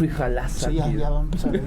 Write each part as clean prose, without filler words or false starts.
frijolaza. Sí, ya vamos a ver.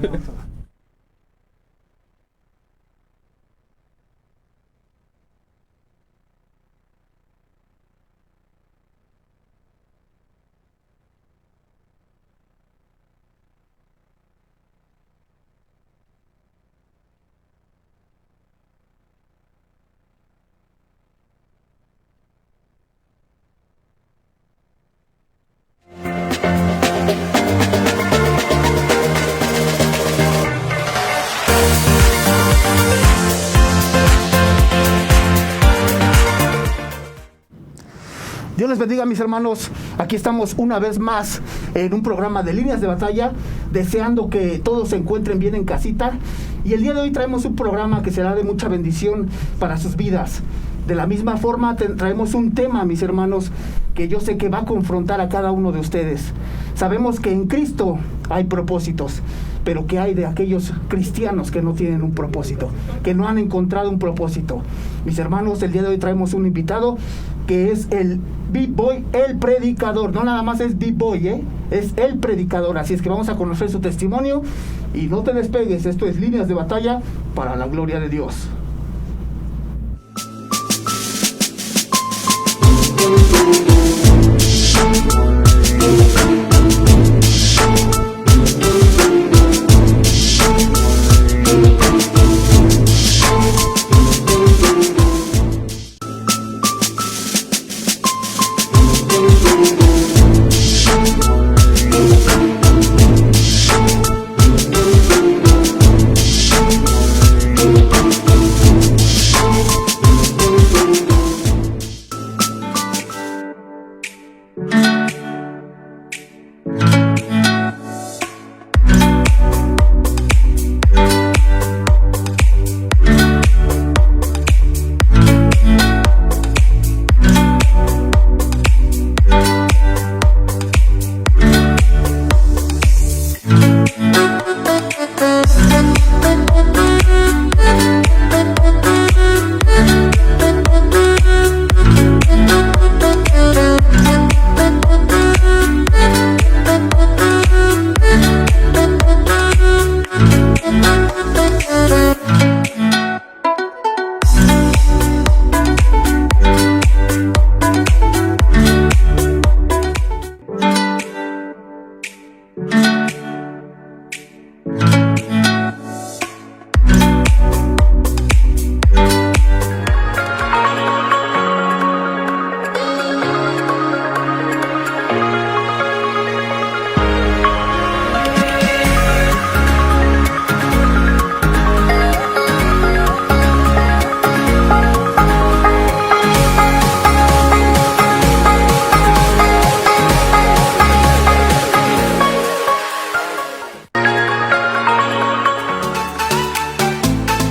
Dios les bendiga, mis hermanos. Aquí estamos una vez más en un programa de Líneas de Batalla, deseando que todos se encuentren bien en casita. Y el día de hoy traemos un programa que será de mucha bendición para sus vidas. De la misma forma traemos un tema, mis hermanos, que yo sé que va a confrontar a cada uno de ustedes. Sabemos que en Cristo hay propósitos, pero ¿qué hay de aquellos cristianos que no tienen un propósito? Que no han encontrado un propósito. Mis hermanos, el día de hoy traemos un invitado que es el B-Boy, el predicador. No nada más es B-Boy, es el predicador. Así es que vamos a conocer su testimonio. Y no te despegues, esto es Líneas de Batalla para la gloria de Dios.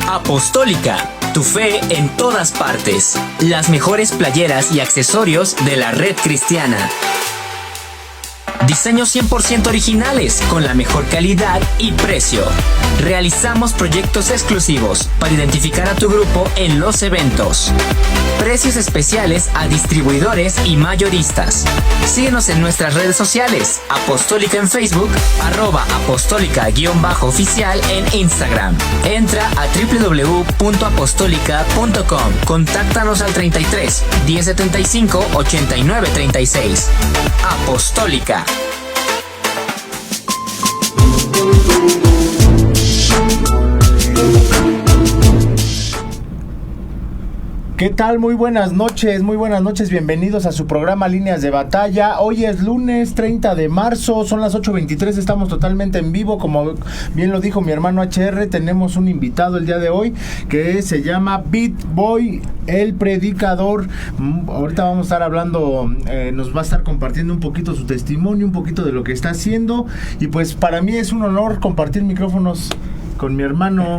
Apostólica, tu fe en todas partes. Las mejores playeras y accesorios de la red cristiana. Diseños 100% originales con la mejor calidad y precio. Realizamos proyectos exclusivos para identificar a tu grupo en los eventos. Precios especiales a distribuidores y mayoristas. Síguenos en nuestras redes sociales. Apostólica en Facebook, @apostólica_oficial en Instagram. Entra a www.apostolica.com. Contáctanos al 33 1075 89 36. Apostólica. ¿Qué tal? Muy buenas noches, bienvenidos a su programa Líneas de Batalla. Hoy es lunes 30 de marzo, son las 8:23, estamos totalmente en vivo, como bien lo dijo mi hermano HR, tenemos un invitado el día de hoy que se llama B-Boy, el predicador. Ahorita vamos a estar hablando, nos va a estar compartiendo un poquito su testimonio, un poquito de lo que está haciendo, y pues para mí es un honor compartir micrófonos con mi hermano,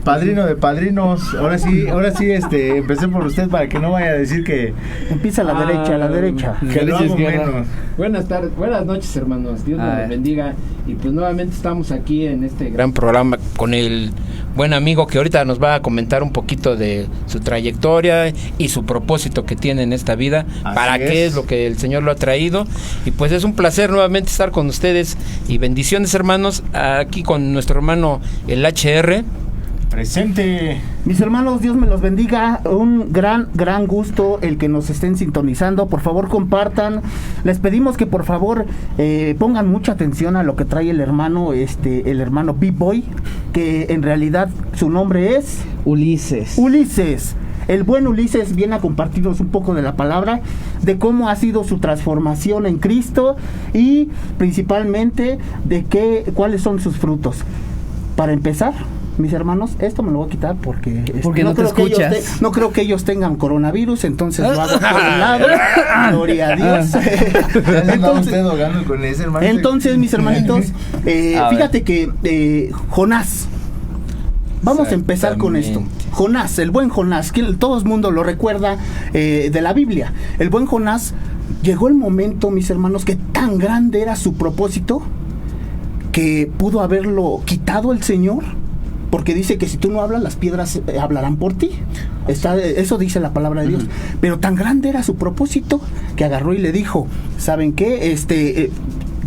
padrino de padrinos. Ahora sí, empecé por usted para que no vaya a decir que... Empieza a la derecha, a la derecha. Que lo hago menos. Buenas noches, hermanos. Dios nos bendiga. Y pues nuevamente estamos aquí en este gran programa con el buen amigo que ahorita nos va a comentar un poquito de su trayectoria y su propósito que tiene en esta vida, para qué es lo que el Señor lo ha traído. Y pues es un placer nuevamente estar con ustedes y bendiciones, hermanos, aquí con nuestro hermano el HR. Presente. Mis hermanos, Dios me los bendiga. Un gran gusto el que nos estén sintonizando. Por favor, compartan. Les pedimos que por favor pongan mucha atención a lo que trae el hermano B-Boy, que en realidad su nombre es Ulises. El buen Ulises viene a compartirnos un poco de la palabra, de cómo ha sido su transformación en Cristo y principalmente de cuáles son sus frutos. Para empezar, mis hermanos, esto me lo voy a quitar porque no te escuchas. No creo que ellos tengan coronavirus, entonces lo hago por un lado. Gloria a Dios. Entonces, mis hermanitos, fíjate que Jonás. Vamos a empezar con esto. Jonás, el buen Jonás, que todo el mundo lo recuerda de la Biblia. El buen Jonás, llegó el momento, mis hermanos, que tan grande era su propósito que pudo haberlo quitado el Señor. Porque dice que si tú no hablas, las piedras hablarán por ti. Eso dice la palabra de Dios. Pero tan grande era su propósito que agarró y le dijo, ¿saben qué?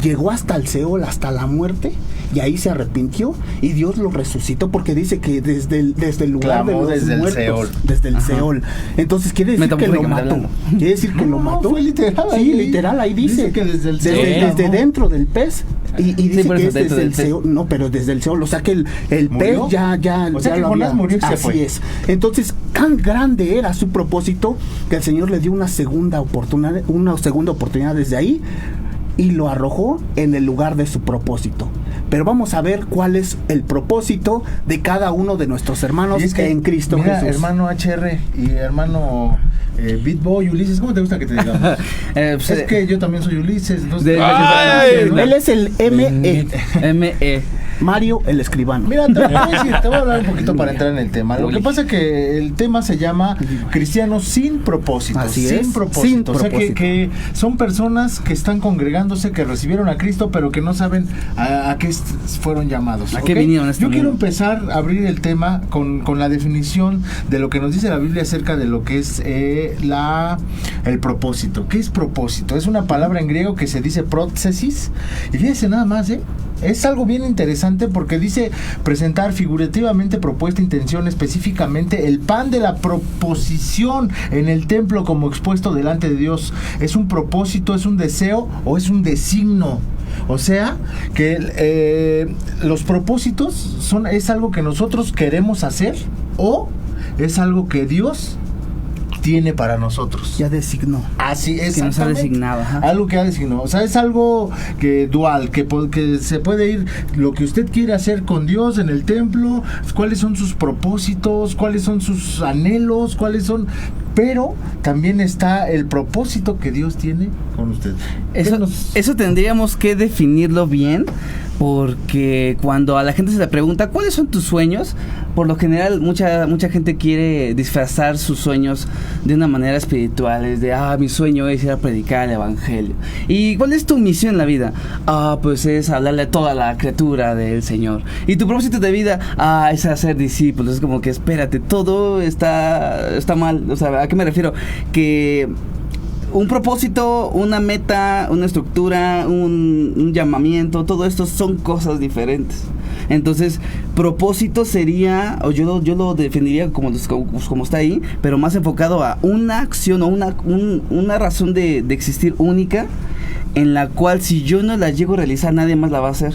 Llegó hasta el Seol, hasta la muerte, y ahí se arrepintió y Dios lo resucitó, porque dice que desde el lugar clamó de los desde muertos, el Seol. Desde el Seol. Entonces quiere decir que lo mató. Quiere decir que lo mató. Fue literal. Sí, literal, ahí dice que desde el Seol. Desde dentro del pez. Y dice sí, que es desde el pez. Seol. No, pero desde el Seol. O sea que el pez ya o sea ya que lo Jonás había. murió y se Así fue. es. Entonces, tan grande era su propósito que el Señor le dio una segunda oportunidad desde ahí y lo arrojó en el lugar de su propósito. Pero vamos a ver cuál es el propósito de cada uno de nuestros hermanos en Cristo Jesús. Hermano HR y hermano Beat Boy, Ulises, ¿cómo te gusta que te diga? Pues, es que yo también soy Ulises. Entonces, él es el M.E. Mario el escribano. Mira, te voy a hablar un poquito para entrar en el tema. Lo que pasa es que el tema se llama cristianos sin propósito. Así sin es, propósito. sin O sea, propósito. que son personas que están congregándose, que recibieron a Cristo, pero que no saben a qué fueron llamados. ¿A qué vinieron a este Yo quiero mundo? empezar a abrir el tema con la definición de lo que nos dice la Biblia acerca de lo que es el propósito. ¿Qué es propósito? Es una palabra en griego que se dice prótesis. Y fíjense nada más, es algo bien interesante porque dice presentar figurativamente, propuesta, intención, específicamente el pan de la proposición en el templo como expuesto delante de Dios. ¿Es un propósito, es un deseo o es un designo? O sea, que los propósitos es algo que nosotros queremos hacer o es algo que Dios tiene para nosotros. Ya designó. Así es. Que nos ha designado. Ajá. Algo que ha designado. O sea, es algo dual, que se puede ir lo que usted quiere hacer con Dios en el templo, cuáles son sus propósitos, cuáles son sus anhelos, pero también está el propósito que Dios tiene con usted. Eso tendríamos que definirlo bien, porque cuando a la gente se le pregunta ¿cuáles son tus sueños? Por lo general mucha gente quiere disfrazar sus sueños de una manera espiritual. Es de, mi sueño es ir a predicar el evangelio. ¿Y cuál es tu misión en la vida? Pues es hablarle a toda la criatura del Señor. ¿Y tu propósito de vida? Es hacer discípulos. Es como que espérate, todo está mal. O sea, ¿a qué me refiero? Que un propósito, una meta, una estructura, un llamamiento, todo esto son cosas diferentes. Entonces, propósito sería, o yo lo definiría como está ahí, pero más enfocado a una acción o una razón de existir única, en la cual si yo no la llego a realizar, nadie más la va a hacer.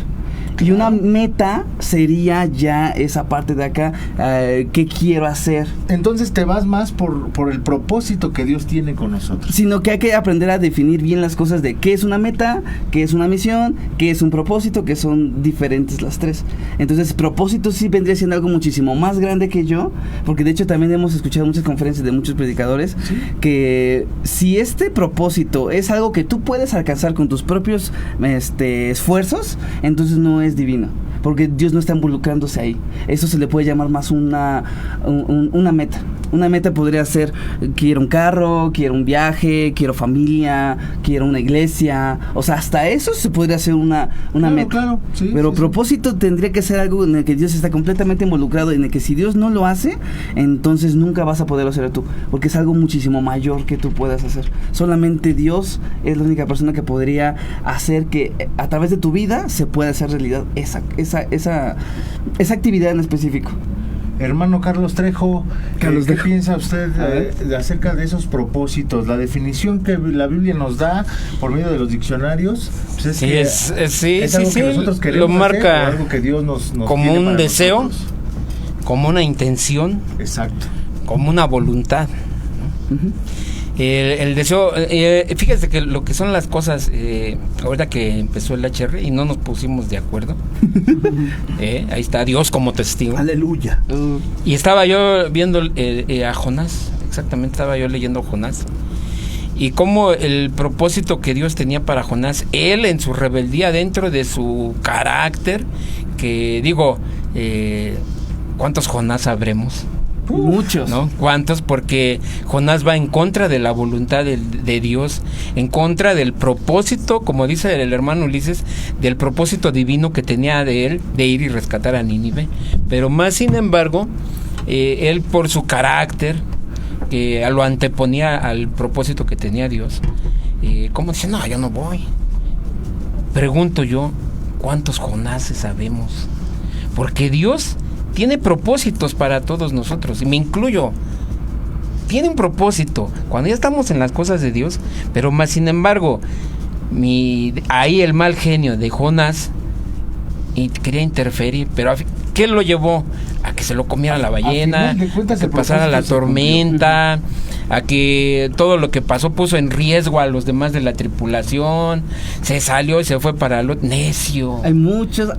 Y una meta sería ya esa parte de acá, ¿qué quiero hacer? Entonces te vas más por el propósito que Dios tiene con nosotros. Sino que hay que aprender a definir bien las cosas de qué es una meta, qué es una misión, qué es un propósito, que son diferentes las tres. Entonces, propósito sí vendría siendo algo muchísimo más grande que yo, porque de hecho también hemos escuchado muchas conferencias de muchos predicadores, ¿sí?, que si este propósito es algo que tú puedes alcanzar con tus propios esfuerzos, entonces no es divino. porque Dios no está involucrándose ahí. Eso se le puede llamar más una meta. Una meta podría ser, quiero un carro, quiero un viaje, quiero familia, quiero una iglesia. O sea, hasta eso se podría hacer una meta. Claro, sí, pero sí, propósito tendría que ser algo en el que Dios está completamente involucrado, en el que si Dios no lo hace, entonces nunca vas a poderlo hacer tú, porque es algo muchísimo mayor que tú puedas hacer. Solamente Dios es la única persona que podría hacer que a través de tu vida se pueda hacer realidad esa actividad en específico. Hermano Carlos Trejo, ¿qué piensa usted acerca de esos propósitos? La definición que la Biblia nos da por medio de los diccionarios, pues es algo que nosotros queremos lo marca hacer, algo que Dios nos como tiene un para deseo, nosotros. como una intención, exacto, como una voluntad. Uh-huh. El deseo, fíjese que lo que son las cosas, ahorita que empezó el HR y no nos pusimos de acuerdo, ahí está Dios como testigo. Aleluya. Y estaba yo viendo a Jonás, exactamente, estaba yo leyendo a Jonás, y cómo el propósito que Dios tenía para Jonás, él en su rebeldía dentro de su carácter, que digo, ¿cuántos Jonás habremos? Muchos, ¿no? ¿Cuántos? Porque Jonás va en contra de la voluntad de Dios, en contra del propósito, como dice el hermano Ulises, del propósito divino que tenía de él, de ir y rescatar a Nínive. Pero más sin embargo, él por su carácter, que lo anteponía al propósito que tenía Dios, ¿cómo dice? No, yo no voy. Pregunto yo, ¿cuántos Jonáses sabemos? Porque Dios tiene propósitos para todos nosotros, y me incluyo. Tiene un propósito cuando ya estamos en las cosas de Dios, pero más sin embargo, ahí el mal genio de Jonás y quería interferir, pero ¿qué lo llevó? A que se lo comiera la ballena, a que pasara la tormenta, a que todo lo que pasó puso en riesgo a los demás de la tripulación, se salió y se fue para el otro. Necio. Hay muchos.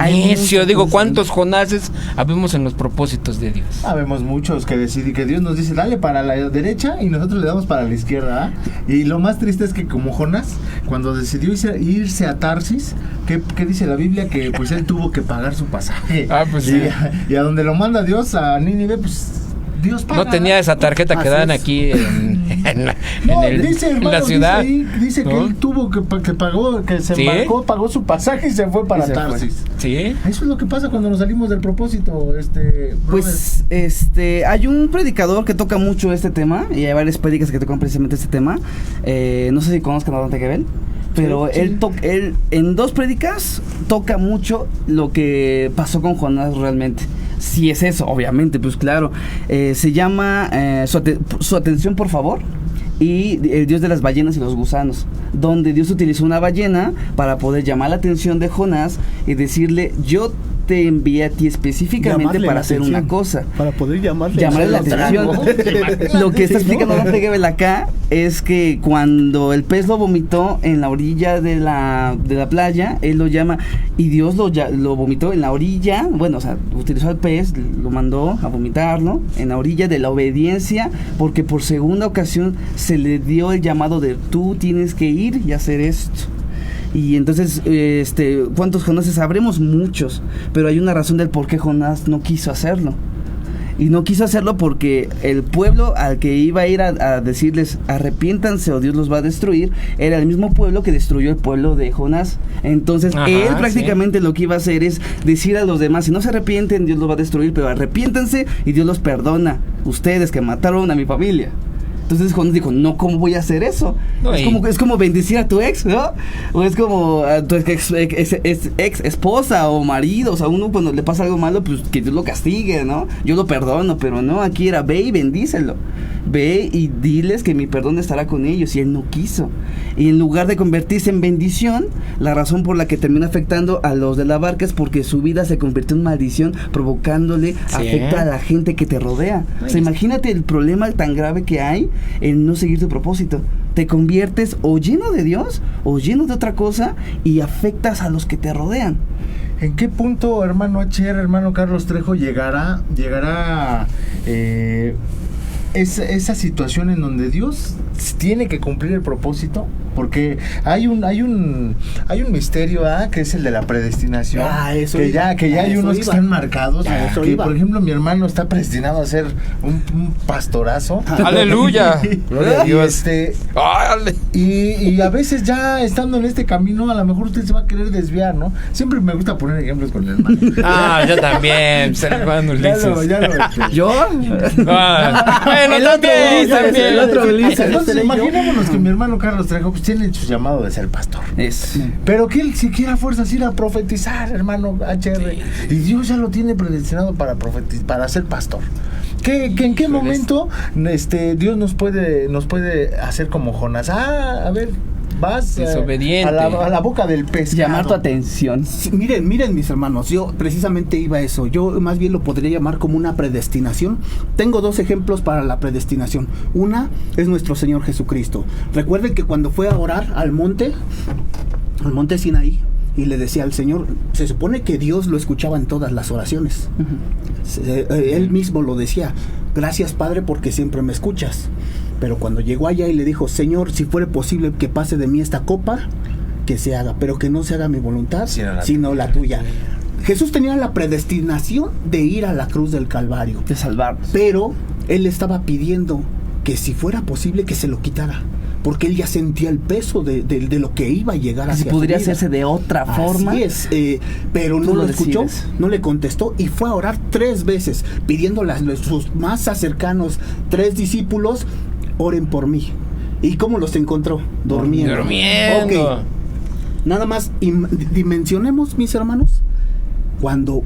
Digo, ¿cuántos Jonases habemos en los propósitos de Dios? Habemos muchos que deciden, que Dios nos dice, dale para la derecha y nosotros le damos para la izquierda, ¿eh? Y lo más triste es que como Jonás, cuando decidió irse a Tarsis, ¿qué dice la Biblia? Que pues él tuvo que pagar su pasaje. Pues sí. Y a donde lo manda Dios, a Nínive, pues Dios paga. No tenía esa tarjeta que dan aquí en la ciudad. Dice que él tuvo que pagó, que se embarcó, pagó su pasaje y se fue para Tarsis. Sí. Eso es lo que pasa cuando nos salimos del propósito, Pues, hay un predicador que toca mucho este tema, y hay varias prédicas que tocan precisamente este tema. No sé si conozcan a Dante Gebel, pero sí. Él en 2 prédicas toca mucho lo que pasó con Jonás realmente. Si es eso, obviamente, pues claro. Se llama su atención, por favor, y el Dios de las ballenas y los gusanos, donde Dios utilizó una ballena para poder llamar la atención de Jonás y decirle, yo te envié a ti específicamente para hacer una cosa. Para poder llamarle la atención. Lo que está explicando Dante Gebel acá es que cuando el pez lo vomitó en la orilla de la playa, él lo llama, y Dios lo vomitó en la orilla, bueno, o sea, utilizó al pez, lo mandó a vomitarlo en la orilla de la obediencia, porque por segunda ocasión se le dio el llamado de tú tienes que ir y hacer esto. Y entonces, ¿cuántos Jonases sabremos? Muchos, pero hay una razón del por qué Jonás no quiso hacerlo. Y no quiso hacerlo porque el pueblo al que iba a ir a decirles arrepiéntanse o Dios los va a destruir, era el mismo pueblo que destruyó el pueblo de Jonás. Entonces, él prácticamente lo que iba a hacer es decir a los demás, si no se arrepienten, Dios los va a destruir, pero arrepiéntanse y Dios los perdona. Ustedes que mataron a mi familia. Entonces Jonás dijo, no, ¿cómo voy a hacer eso? No, es como bendecir a tu ex, ¿no? O es como a tu ex esposa o marido. O sea, uno cuando le pasa algo malo, pues que Dios lo castigue, ¿no? Yo lo perdono, pero no, aquí era, ve y bendícelo. Ve y diles que mi perdón estará con ellos. Y él no quiso. Y en lugar de convertirse en bendición, la razón por la que termina afectando a los de la barca es porque su vida se convirtió en maldición, provocándole afecta a la gente que te rodea. O sea, imagínate el problema tan grave que hay en no seguir tu propósito. Te conviertes o lleno de Dios o lleno de otra cosa y afectas a los que te rodean. ¿En qué punto, hermano HR, hermano Carlos Trejo, llegará esa situación en donde Dios tiene que cumplir el propósito, porque hay un misterio, que es el de la predestinación, que ya hay unos que están marcados, que por ejemplo mi hermano está predestinado a ser un pastorazo. Aleluya. Gloria a Dios. Y a veces ya estando en este camino, a lo mejor usted se va a querer desviar, ¿no? Siempre me gusta poner ejemplos con el hermano. Yo también, hermano Ulises. ¿Yo? Bueno, el otro Ulises. Entonces, imaginémonos que mi hermano Carlos Trejo pues tiene su llamado de ser pastor. Pero que él siquiera fuerzas ir a profetizar, hermano HR. Y Dios ya lo tiene predestinado para ser pastor. ¿En qué momento Dios nos puede hacer como Jonás? A ver, vas desobediente a la boca del pez. Llamar tu atención. Sí, miren mis hermanos, yo precisamente iba a eso. Yo más bien lo podría llamar como una predestinación. Tengo 2 ejemplos para la predestinación. Una es nuestro Señor Jesucristo. Recuerden que cuando fue a orar al monte Sinaí, y le decía al Señor, se supone que Dios lo escuchaba en todas las oraciones. Él mismo lo decía: gracias, Padre, porque siempre me escuchas. Pero cuando llegó allá y le dijo: Señor, si fuera posible que pase de mí esta copa, que se haga, pero que no se haga mi voluntad, sino la tuya. Jesús tenía la predestinación de ir a la cruz del Calvario, de salvarnos, pero él estaba pidiendo que si fuera posible que se lo quitara, porque él ya sentía el peso de lo que iba a llegar hacia si podría hacerse de otra forma. Así es, pero no lo escuchó, no le contestó, y fue a orar 3 veces, pidiéndole a sus más cercanos 3 discípulos: oren por mí. ¿Y cómo los encontró? Durmiendo. Okay. Nada más dimensionemos, mis hermanos, cuando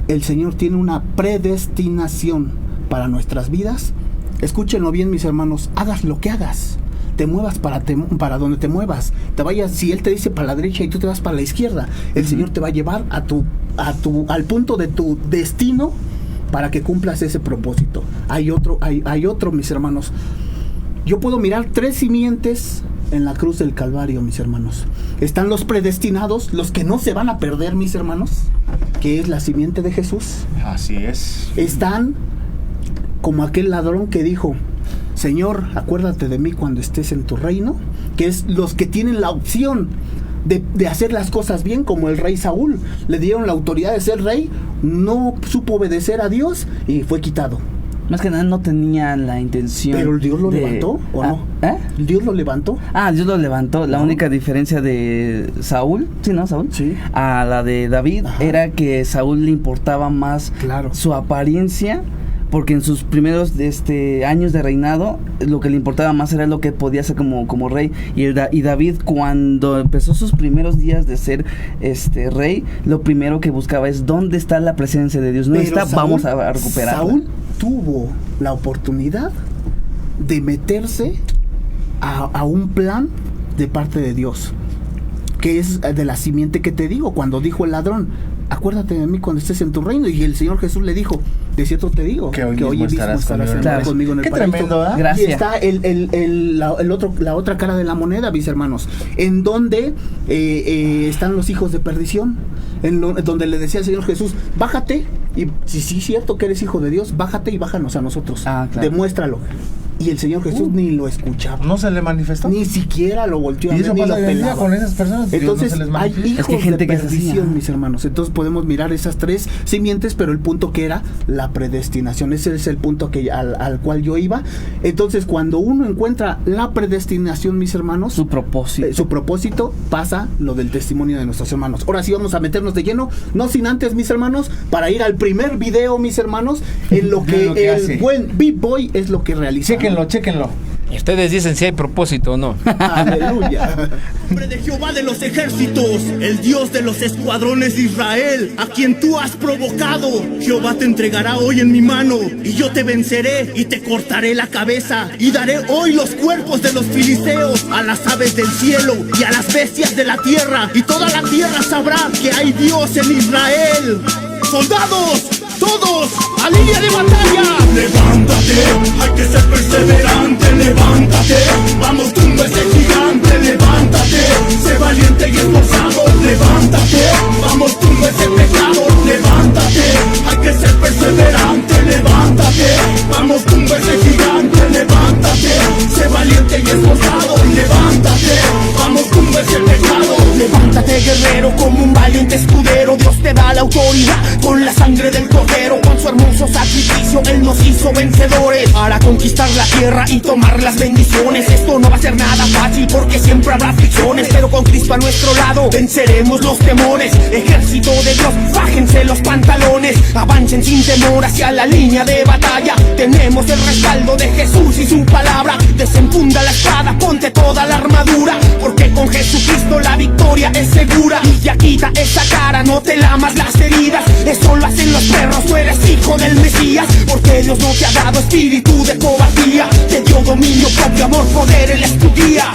el Señor tiene una predestinación para nuestras vidas. Escúchenlo bien, mis hermanos, hagas lo que hagas, te muevas para donde te muevas, te vayas, si Él te dice para la derecha y tú te vas para la izquierda, el Señor te va a llevar al punto de tu destino para que cumplas ese propósito. Hay otro, mis hermanos. Yo puedo mirar 3 simientes en la cruz del Calvario, mis hermanos. Están los predestinados, los que no se van a perder, mis hermanos, que es la simiente de Jesús. Así es. Están como aquel ladrón que dijo: Señor, acuérdate de mí cuando estés en tu reino, que es los que tienen la opción de hacer las cosas bien, como el rey Saúl. Le dieron la autoridad de ser rey, no supo obedecer a Dios y fue quitado. Más que nada no tenía la intención. ¿Pero Dios lo levantó o no? ¿Dios lo levantó? Dios lo levantó. La única diferencia de Saúl, Saúl, a la de David, era que Saúl le importaba más su apariencia, porque en sus primeros años de reinado lo que le importaba más era lo que podía hacer como rey, y David, cuando empezó sus primeros días de ser rey, lo primero que buscaba es dónde está la presencia de Dios. No está, vamos a recuperarla. Saúl tuvo la oportunidad de meterse a un plan de parte de Dios, que es de la simiente que te digo, cuando dijo el ladrón: acuérdate de mí cuando estés en tu reino. Y el Señor Jesús le dijo: de cierto te digo que hoy mismo estarás conmigo en el paraíso. Tremendo, ¿eh? Gracias. Y está la otra cara de la moneda, mis hermanos, en donde están los hijos de perdición, donde le decía el Señor Jesús: bájate, y si sí es cierto que eres hijo de Dios, bájate y bájanos a nosotros, demuéstralo. Y el Señor Jesús ni lo escuchaba. ¿No se le manifestó? Ni siquiera lo volteó a ver. ¿Y eso pasa hoy en día con esas personas? Entonces, no se les hay hijos que gente de perdición, mis hermanos. Entonces podemos mirar esas 3 simientes, pero el punto que era la predestinación. Ese es el punto al cual yo iba. Entonces, cuando uno encuentra la predestinación, mis hermanos, su propósito, pasa lo del testimonio de nuestros hermanos. Ahora sí vamos a meternos de lleno, no sin antes, mis hermanos, para ir al primer video, mis hermanos, en lo que el buen B-Boy es lo que realiza. Chéquenlo. Y ustedes dicen si hay propósito o no. Aleluya. Nombre de Jehová de los ejércitos, el Dios de los escuadrones de Israel, a quien tú has provocado. Jehová te entregará hoy en mi mano, y yo te venceré y te cortaré la cabeza, y daré hoy los cuerpos de los filisteos a las aves del cielo y a las bestias de la tierra, y toda la tierra sabrá que hay Dios en Israel. ¡Soldados! ¡Todos! ¡A línea de batalla! Levántate, hay que ser perseverante, levántate. Vamos, tumba ese gigante, levántate. Sé valiente y esforzado, levántate. Vamos, tumba ese pecado, levántate. Hay que ser perseverante, levántate. Vamos, tumba ese gigante, levántate. Sé valiente y esforzado. te da la autoridad. Con la sangre del cordero, con su hermoso sacrificio, Él nos hizo vencedores para conquistar la tierra y tomar las bendiciones. Esto no va a ser nada fácil porque siempre habrá fricciones, pero con Cristo a nuestro lado venceremos los temores. Ejército de Dios, bájense los pantalones, avancen sin temor hacia la línea de batalla. Tenemos el respaldo de Jesús y su palabra. Desenfunda la espada, ponte toda la armadura, porque con Jesucristo la victoria es segura. Y ya quita esa cara, no te lamas las heridas. Eso lo hacen los perros, tú eres hijo del Mesías. Porque Dios no te ha dado espíritu de cobardía, te dio dominio propio, amor, poder, Él es tu guía.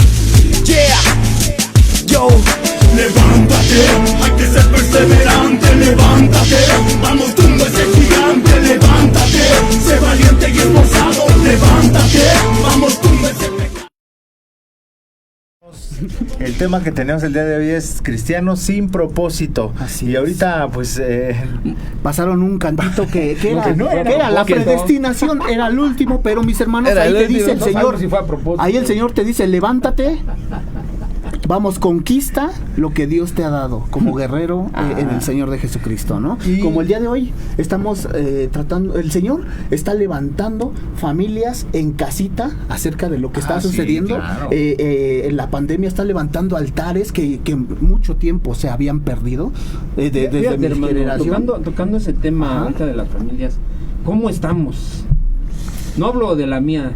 Yeah, yo. Levántate, hay que ser perseverante, levántate. Vamos tumba ese gigante, levántate. Sé valiente y esforzado, levántate. Vamos tumba ese pecado. El tema que tenemos el día de hoy es cristianos sin propósito. Así y es. ahorita pues pasaron un cantito que era, que no era que era la propósito. predestinación, era el último, pero mis hermanos, Era ahí el te último, dice el no Señor, sabemos si fue a propósito. ahí el Señor te dice, levántate, vamos, conquista lo que Dios te ha dado como guerrero en el Señor de Jesucristo, ¿no? Y- Como el día de hoy estamos tratando, el Señor está levantando familias en casita acerca de lo que está sí, sucediendo. claro. En la pandemia está levantando altares que mucho tiempo se habían perdido desde Fíjate, mi hermano, generación. tocando ese tema Ajá. ahorita de las familias, ¿cómo estamos? No hablo de la mía,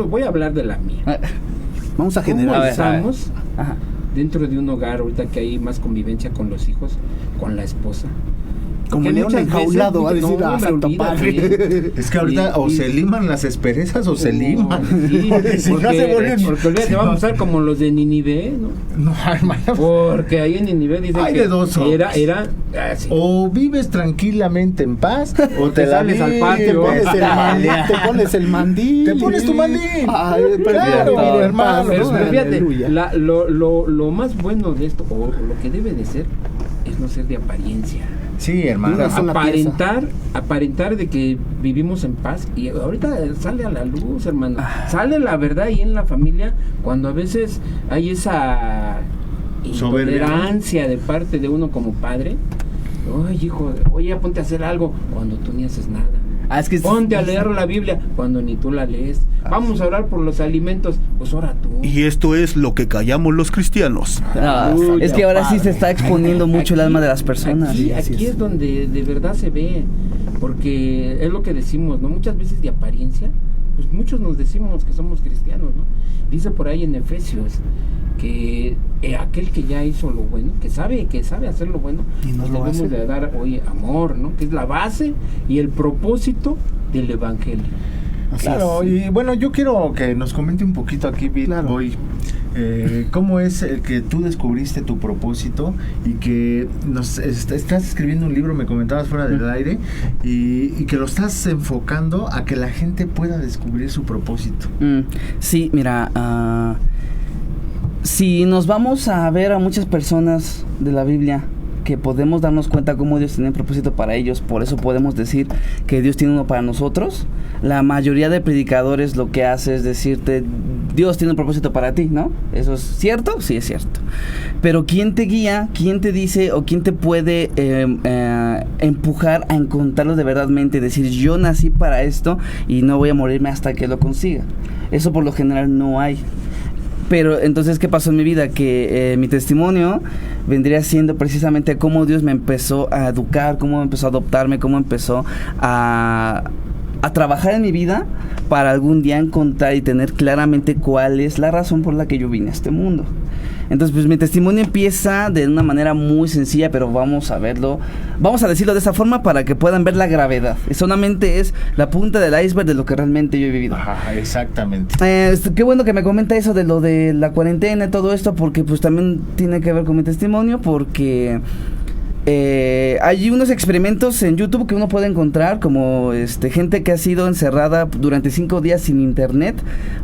voy a hablar de la mía. Vamos a ¿Cómo generar. estamos Ajá. dentro de un hogar ahorita que hay más convivencia con los hijos, con la esposa? Como Porque león muchas enjaulado, va a veces, decir a hombre, Santo olvídate. Padre. es que ahorita o se liman las asperezas o se liman. Sí, porque si no se vuelven. porque olvídate, si vamos a no- ser como los de Ninive, ¿no? No, hermano. Porque ahí en Ninive dicen Hay que de dos era así. O vives tranquilamente en paz o te Te la sales al vives. patio. Te pones el mandil, te pones el mandil. Te pones tu mandil. Ay, pero Claro, mira, mi hermano. Pero ¿no? fíjate, Aleluya. lo más bueno de esto, o lo que debe de ser, es no ser de apariencia. Sí, hermano. Una sola Aparentar de que vivimos en paz. Y ahorita sale a la luz, hermano. Sale la verdad ahí en la familia, cuando a veces hay esa Soberbia. intolerancia de parte de uno como padre. Oye, hijo, oye, ponte a hacer algo cuando tú ni haces nada. Es que Ponte a leer la Biblia cuando ni tú la lees. Vamos a orar por los alimentos, pues ora tú. Y esto es lo que callamos los cristianos. es que ahora sí se está exponiendo mucho el alma de las personas. Aquí es donde de verdad se ve, porque es lo que decimos, ¿no? Muchas veces de apariencia, pues muchos nos decimos que somos cristianos, ¿no? Dice por ahí en Efesios que aquel que ya hizo lo bueno, que sabe hacer lo bueno, Y no pues lo debemos hace. de dar hoy amor, ¿no? Que es la base y el propósito del evangelio. Claro, y bueno, yo quiero que nos comente un poquito aquí, Bit Claro. Boy, cómo es el que tú descubriste tu propósito y que nos estás escribiendo un libro, me comentabas fuera del aire, y que lo estás enfocando a que la gente pueda descubrir su propósito. Sí, mira, si nos vamos a ver a muchas personas de la Biblia, que podemos darnos cuenta cómo Dios tiene un propósito para ellos, por eso podemos decir que Dios tiene uno para nosotros. La mayoría de predicadores lo que hace es decirte, Dios tiene un propósito para ti, ¿no? ¿Eso es cierto? Sí, es cierto. Pero ¿quién te guía? ¿Quién te dice o quién te puede empujar a encontrarlo de verdadmente? Decir, yo nací para esto y no voy a morirme hasta que lo consiga. Eso por lo general no hay. Pero entonces, ¿qué pasó en mi vida? Que mi testimonio vendría siendo precisamente cómo Dios me empezó a educar, cómo empezó a adoptarme, cómo empezó a trabajar en mi vida para algún día encontrar y tener claramente cuál es la razón por la que yo vine a este mundo. Entonces, pues mi testimonio empieza de una manera muy sencilla, pero vamos a verlo, vamos a decirlo de esa forma para que puedan ver la gravedad. Y solamente es la punta del iceberg de lo que realmente yo he vivido. Ajá, exactamente. Qué bueno que me comenta eso de lo de la cuarentena y todo esto, porque pues también tiene que ver con mi testimonio, porque hay unos experimentos en YouTube que uno puede encontrar, como gente que ha sido encerrada durante 5 días sin internet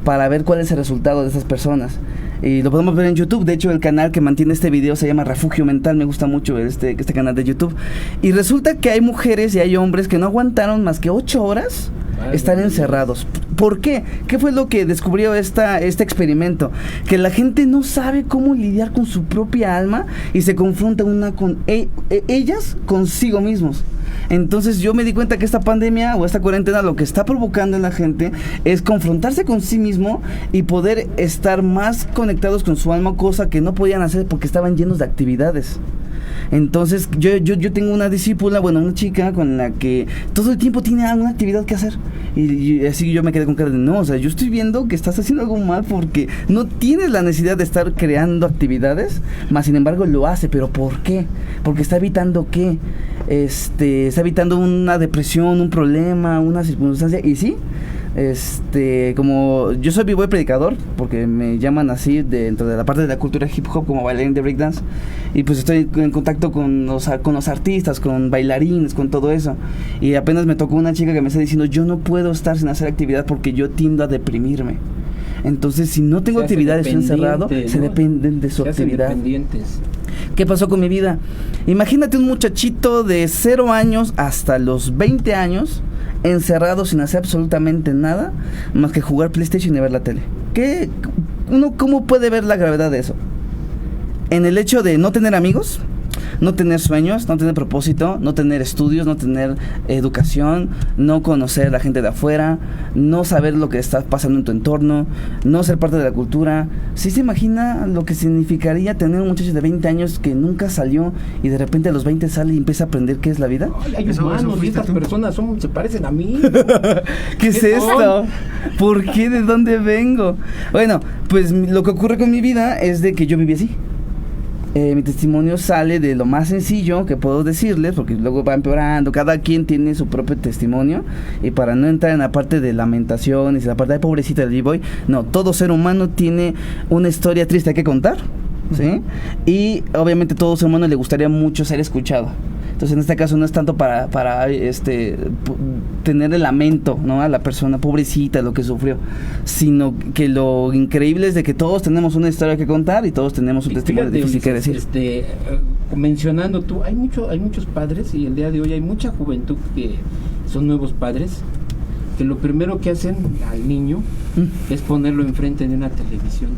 para ver cuál es el resultado de esas personas. Y lo podemos ver en YouTube. De hecho, el canal que mantiene este video se llama Refugio Mental. Me gusta mucho este canal de YouTube. Y resulta que hay mujeres y hay hombres que no aguantaron más que 8 horas estar encerrados. ¿Por qué? ¿Qué fue lo que descubrió este experimento? Que la gente no sabe cómo lidiar con su propia alma y se confronta ellas consigo mismos. Entonces yo me di cuenta que esta pandemia o esta cuarentena lo que está provocando en la gente es confrontarse con sí mismo y poder estar más conectados con su alma, cosa que no podían hacer porque estaban llenos de actividades. Entonces yo tengo una discípula, una chica con la que todo el tiempo tiene alguna actividad que hacer y así yo me quedé con cara de no, o sea, yo estoy viendo que estás haciendo algo mal porque no tienes la necesidad de estar creando actividades, más sin embargo lo hace. ¿Pero por qué? Porque está evitando ¿qué? Está evitando una depresión, un problema, una circunstancia. Y sí, como yo soy vivo y predicador, porque me llaman así dentro de la parte de la cultura hip hop como bailarín de breakdance, y pues estoy en contacto con los artistas, con bailarines, con todo eso, y apenas me tocó una chica que me está diciendo yo no puedo estar sin hacer actividad porque yo tiendo a deprimirme. Entonces si no tengo actividades, estoy encerrado, se dependen de su actividad. ¿Qué pasó con mi vida? Imagínate un muchachito de 0 años hasta los 20 años encerrado sin hacer absolutamente nada más que jugar PlayStation y ver la tele. ¿Cómo puede ver la gravedad de eso? En el hecho de no tener amigos, no tener sueños, no tener propósito, no tener estudios, no tener educación, no conocer a la gente de afuera, no saber lo que está pasando en tu entorno, no ser parte de la cultura. ¿Sí se imagina lo que significaría tener un muchacho de 20 años que nunca salió y de repente a los 20 sale y empieza a aprender qué es la vida? Ay, hay humanos y estas personas se parecen a mí. ¿Qué es esto? ¿Por qué? ¿De dónde vengo? Bueno, pues lo que ocurre con mi vida es de que yo viví así. Mi testimonio sale de lo más sencillo que puedo decirles, porque luego va empeorando, cada quien tiene su propio testimonio, y para no entrar en la parte de lamentaciones, la parte de pobrecita del B-Boy, no, todo ser humano tiene una historia triste que contar, ¿sí? Y obviamente todo ser humano le gustaría mucho ser escuchado. Entonces en este caso no es tanto para tener el lamento, ¿no?, a la persona pobrecita, lo que sufrió, sino que lo increíble es de que todos tenemos una historia que contar y todos tenemos un testimonio difícil que decir. Mencionando tú, hay muchos padres, y el día de hoy hay mucha juventud que son nuevos padres, que lo primero que hacen al niño es ponerlo enfrente de una televisión,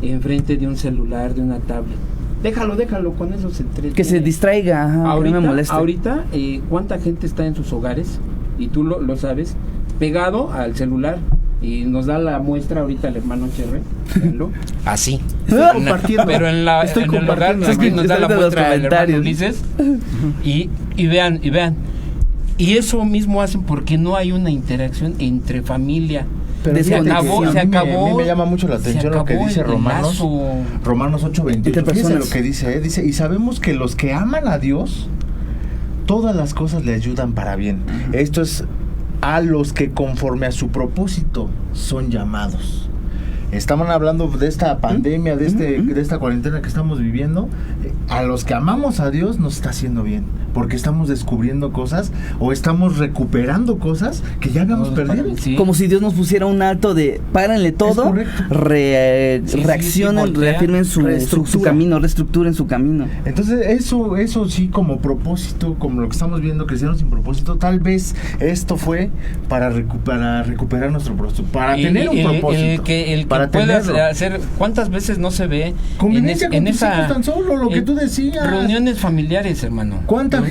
enfrente de un celular, de una tablet. Déjalo, con eso se entretiene. Que se distraiga, que no me moleste. Ahorita, ¿cuánta gente está en sus hogares? Y tú lo sabes, pegado al celular. Y nos da la muestra ahorita el hermano Cherre. Así. Estoy compartiendo. Pero en el hogar nos da la muestra el hermano Ulises. Y vean. Y eso mismo hacen porque no hay una interacción entre familia. Pero se acabó. A mí me llama mucho la atención lo que dice Romanos 8:28. Fíjense lo que dice, dice, y sabemos que los que aman a Dios, todas las cosas le ayudan para bien. Esto es a los que conforme a su propósito son llamados. Estaban hablando de esta pandemia, de esta cuarentena que estamos viviendo. A los que amamos a Dios nos está haciendo bien, porque estamos descubriendo cosas o estamos recuperando cosas que ya habíamos perdido. Sí. Como si Dios nos pusiera un alto de párenle todo, reaccionen, reafirmen su camino, reestructuren su camino. Entonces eso sí, como propósito, como lo que estamos viendo, crecieron sin propósito, tal vez esto fue para recuperar nuestro propósito, para tener un propósito. El que puedas hacer, ¿cuántas veces no se ve convivencia en esa tan solo lo que tú decías? Reuniones familiares, hermano. ¿Cuántas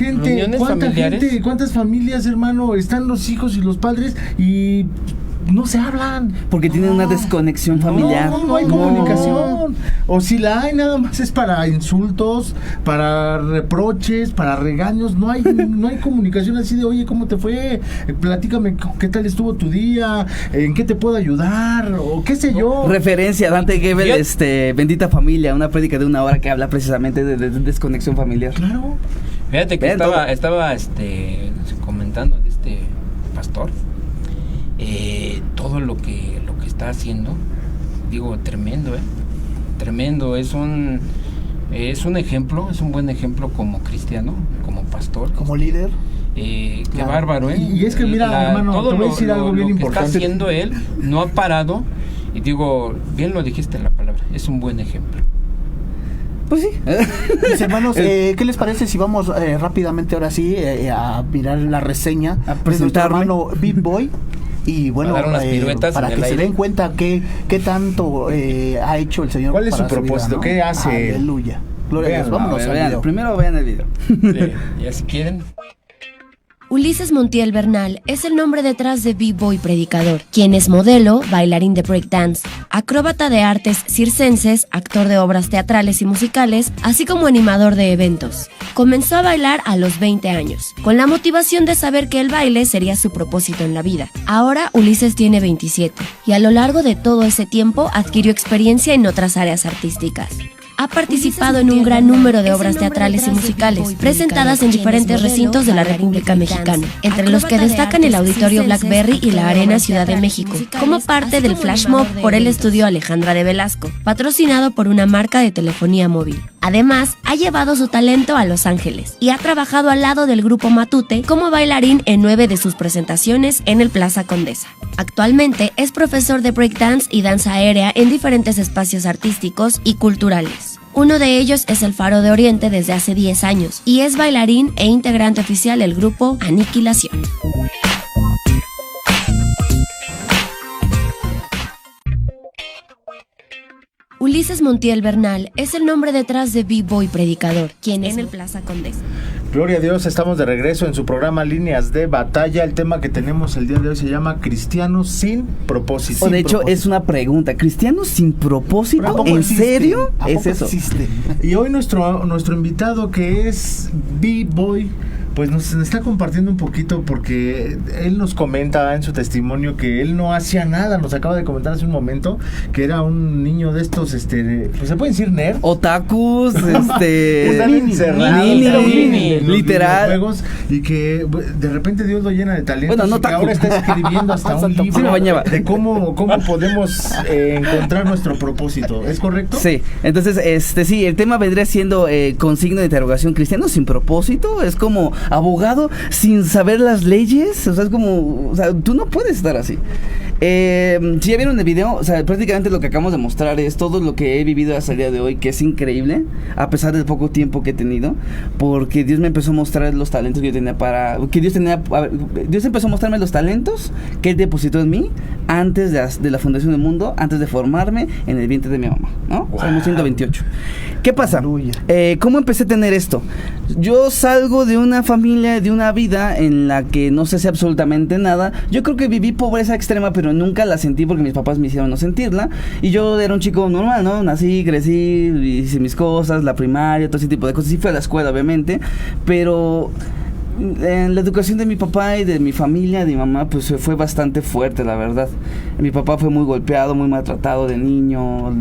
familias, hermano, están los hijos y los padres y no se hablan? Porque tienen una desconexión familiar. No hay comunicación. O si la hay, nada más es para insultos, para reproches, para regaños. No hay comunicación así de, oye, ¿cómo te fue? Platícame qué tal estuvo tu día, en qué te puedo ayudar, o qué sé yo. Referencia a Dante Gebel, Bendita Familia, una prédica de 1 hora que habla precisamente de desconexión familiar. Claro. Fíjate que estaba comentando de este pastor. Todo lo que está haciendo, digo, tremendo, es un ejemplo, es un buen ejemplo como cristiano, como pastor, como líder. Qué bárbaro, Y es que mira, hermano, te voy a decir algo bien importante. Que está haciendo él, no ha parado, y digo, bien lo dijiste la palabra, es un buen ejemplo. Pues sí. Mis hermanos, ¿qué les parece si vamos rápidamente ahora sí a mirar la reseña A de nuestro presentarme. hermano Big Boy? Y bueno, dar unas piruetas para en que el se aire. den cuenta qué tanto ha hecho el Señor. ¿Cuál es para su propósito? vida, ¿no? ¿Qué hace? Aleluya. Gloria a Dios. Véanlo, Vámonos al Vean, video. primero vean el video. Ya si quieren. Ulises Montiel Bernal es el nombre detrás de B-Boy Predicador, quien es modelo, bailarín de breakdance, acróbata de artes circenses, actor de obras teatrales y musicales, así como animador de eventos. Comenzó a bailar a los 20 años, con la motivación de saber que el baile sería su propósito en la vida. Ahora Ulises tiene 27, y a lo largo de todo ese tiempo adquirió experiencia en otras áreas artísticas. Ha participado en un gran número de obras teatrales y musicales, presentadas en diferentes recintos de la República Mexicana, entre los que destacan el Auditorio Blackberry y la Arena Ciudad de México, como parte del Flash Mob por el estudio Alejandra de Velasco, patrocinado por una marca de telefonía móvil. Además, ha llevado su talento a Los Ángeles y ha trabajado al lado del grupo Matute como bailarín en 9 de sus presentaciones en el Plaza Condesa. Actualmente es profesor de breakdance y danza aérea en diferentes espacios artísticos y culturales. Uno de ellos es el Faro de Oriente desde hace 10 años y es bailarín e integrante oficial del grupo Aniquilación. Ulises Montiel Bernal es el nombre detrás de B-Boy Predicador, quien es en el Plaza Condesa. Gloria a Dios, estamos de regreso en su programa Líneas de Batalla. El tema que tenemos el día de hoy se llama Cristianos sin propósito. O de hecho, es una pregunta. ¿Cristianos sin propósito? ¿A poco ¿En existe? serio? ¿A Es poco eso. existe? Y hoy nuestro invitado, que es B-Boy, pues nos está compartiendo un poquito, porque él nos comenta en su testimonio que él no hacía nada. Nos acaba de comentar hace un momento que era un niño de estos, pues se puede decir nerd. Otakus, Están encerrados mini, en los literal. videojuegos, y que de repente Dios lo llena de talentos. Bueno, no y que taco. ahora está escribiendo hasta un Sí me libro bañaba. de cómo podemos encontrar nuestro propósito. ¿Es correcto? Sí, entonces, sí, el tema vendría siendo con signo de interrogación. ¿Cristiano sin propósito? Es como abogado sin saber las leyes. O sea, es como, o sea, tú no puedes estar así. Si ya vieron el video, o sea, prácticamente lo que acabamos de mostrar es todo lo que he vivido hasta el día de hoy, que es increíble, a pesar del poco tiempo que he tenido, porque Dios me empezó a mostrar los talentos que yo tenía Dios empezó a mostrarme los talentos que Él depositó en mí antes de la fundación del mundo, antes de formarme en el vientre de mi mamá, ¿no? Wow. Salmo 128. ¿Qué pasa? Aleluya. ¿Cómo empecé a tener esto? Yo salgo de una familia, de una vida en la que no se hace absolutamente nada. Yo creo que viví pobreza extrema, pero nunca la sentí porque mis papás me hicieron no sentirla. Y yo era un chico normal, ¿no? Nací, crecí, hice mis cosas, la primaria, todo ese tipo de cosas. Sí fui a la escuela, obviamente, pero en la educación de mi papá y de mi familia, de mi mamá, pues fue bastante fuerte, la verdad. Mi papá fue muy golpeado, muy maltratado de niño,